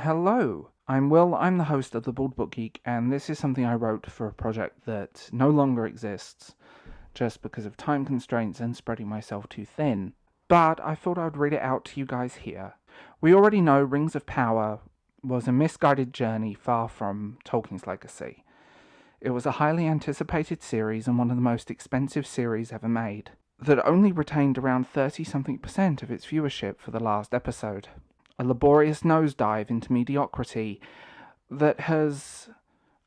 Hello, I'm Will, I'm the host of The Bald Book Geek, and this is something I wrote for a project that no longer exists, just because of time constraints and spreading myself too thin. But I thought I would read it out to you guys here. We already know Rings of Power was a misguided journey far from Tolkien's legacy. It was a highly anticipated series and one of the most expensive series ever made, that only retained around 30-something% of its viewership for the last episode. A laborious nosedive into mediocrity that has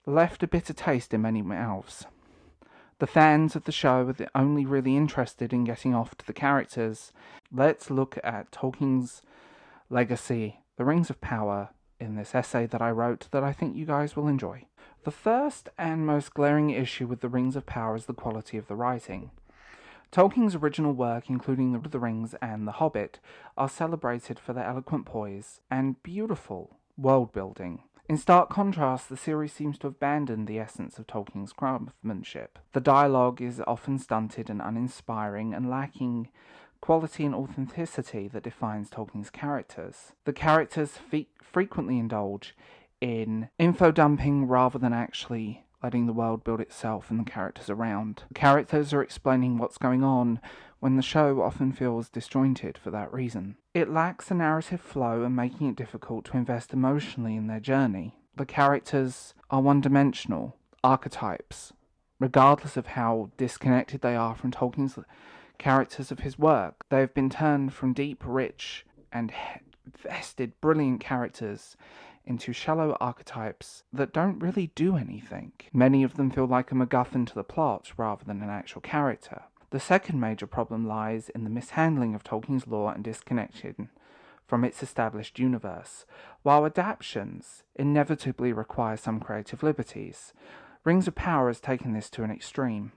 left a bitter taste in many mouths. The fans of the show are only really interested in getting off to the characters. Let's look at Tolkien's legacy, The Rings of Power, in this essay that I wrote that I think you guys will enjoy. The first and most glaring issue with The Rings of Power is the quality of the writing. Tolkien's original work, including The Lord of the Rings and The Hobbit, are celebrated for their eloquent poise and beautiful world-building. In stark contrast, the series seems to have abandoned the essence of Tolkien's craftsmanship. The dialogue is often stunted and uninspiring and lacking quality and authenticity that defines Tolkien's characters. The characters frequently indulge in info-dumping rather than actually letting the world build itself and the characters around. The characters are explaining what's going on when the show often feels disjointed for that reason. It lacks a narrative flow and making it difficult to invest emotionally in their journey. The characters are one-dimensional archetypes, regardless of how disconnected they are from Tolkien's characters of his work. They have been turned from deep, rich, and vested, brilliant characters into shallow archetypes that don't really do anything. Many of them feel like a MacGuffin to the plot rather than an actual character. The second major problem lies in the mishandling of Tolkien's lore and disconnection from its established universe. While adaptations inevitably require some creative liberties, Rings of Power has taken this to an extreme.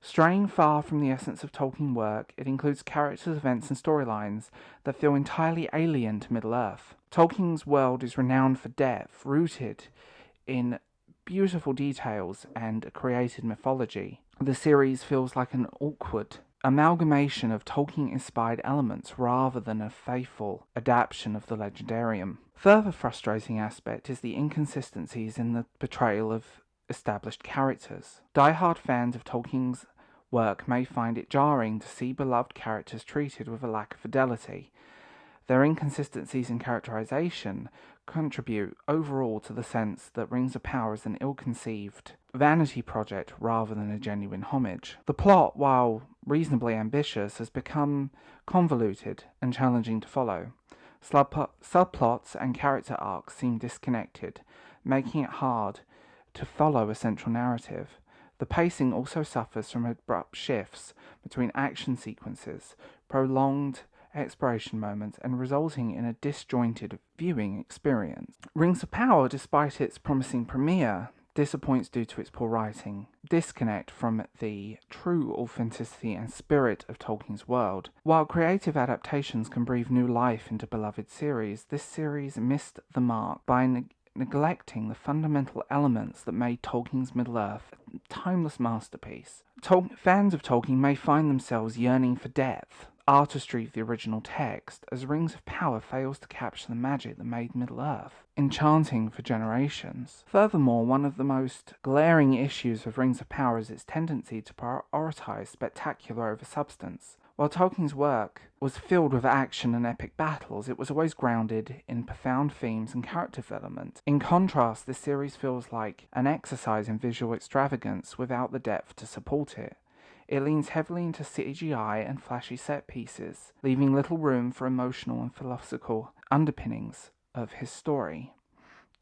Straying far from the essence of Tolkien work, it includes characters, events, and storylines that feel entirely alien to Middle-earth. Tolkien's world is renowned for depth, rooted in beautiful details and a created mythology. The series feels like an awkward amalgamation of Tolkien-inspired elements rather than a faithful adaptation of the legendarium. Further frustrating aspect is the inconsistencies in the portrayal of established characters. Die-hard fans of Tolkien's work may find it jarring to see beloved characters treated with a lack of fidelity. Their inconsistencies in characterization contribute overall to the sense that Rings of Power is an ill-conceived vanity project rather than a genuine homage. The plot, while reasonably ambitious, has become convoluted and challenging to follow. Subplots and character arcs seem disconnected, making it hard to follow a central narrative. The pacing also suffers from abrupt shifts between action sequences, prolonged exploration moments, and resulting in a disjointed viewing experience. Rings of Power, despite its promising premiere, disappoints due to its poor writing, disconnect from the true authenticity and spirit of Tolkien's world. While creative adaptations can breathe new life into beloved series, this series missed the mark by neglecting the fundamental elements that made Tolkien's Middle-earth a timeless masterpiece. Fans of Tolkien may find themselves yearning for depth, artistry of the original text, as Rings of Power fails to capture the magic that made Middle-earth enchanting for generations. Furthermore, one of the most glaring issues of Rings of Power is its tendency to prioritize spectacular over substance. While Tolkien's work was filled with action and epic battles, it was always grounded in profound themes and character development. In contrast, this series feels like an exercise in visual extravagance without the depth to support it. It leans heavily into CGI and flashy set pieces, leaving little room for emotional and philosophical underpinnings of his story.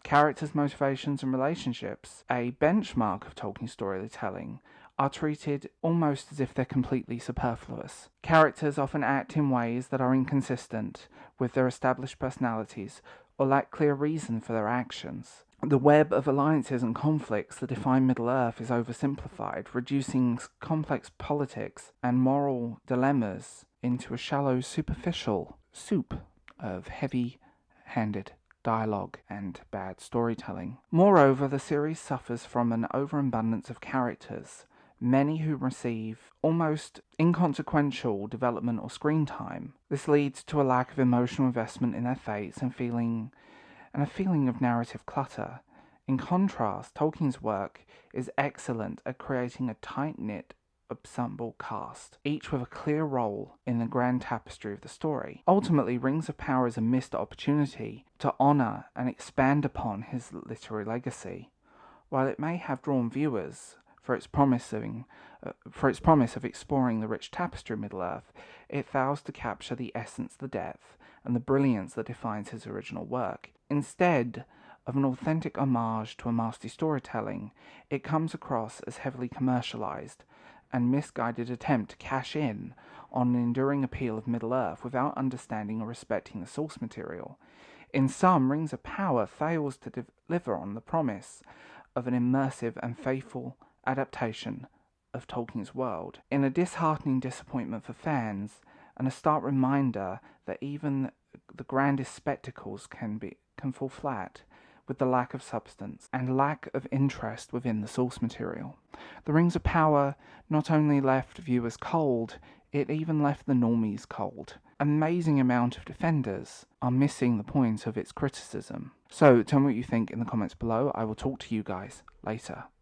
Characters' motivations and relationships, a benchmark of Tolkien storytelling, are treated almost as if they're completely superfluous. Characters often act in ways that are inconsistent with their established personalities or lack clear reason for their actions. The web of alliances and conflicts that define Middle-earth is oversimplified, reducing complex politics and moral dilemmas into a shallow, superficial soup of heavy-handed dialogue and bad storytelling. Moreover, the series suffers from an overabundance of characters, many who receive almost inconsequential development or screen time. This leads to a lack of emotional investment in their fates and and a feeling of narrative clutter. In contrast, Tolkien's work is excellent at creating a tight-knit ensemble cast, each with a clear role in the grand tapestry of the story. Ultimately, Rings of Power is a missed opportunity to honour and expand upon his literary legacy. While it may have drawn viewers for its promise of exploring the rich tapestry of Middle-earth, it fails to capture the essence, the depth, and the brilliance that defines his original work. Instead of an authentic homage to a masterly storytelling, it comes across as heavily commercialized and misguided attempt to cash in on an enduring appeal of Middle-earth without understanding or respecting the source material. In sum, Rings of Power fails to deliver on the promise of an immersive and faithful adaptation of Tolkien's world, in a disheartening disappointment for fans and a stark reminder that even the grandest spectacles can fall flat with the lack of substance and lack of interest within the source material. The Rings of Power not only left viewers cold, it even left the normies cold. Amazing amount of defenders are missing the point of its criticism. So tell me what you think in the comments below. I will talk to you guys later.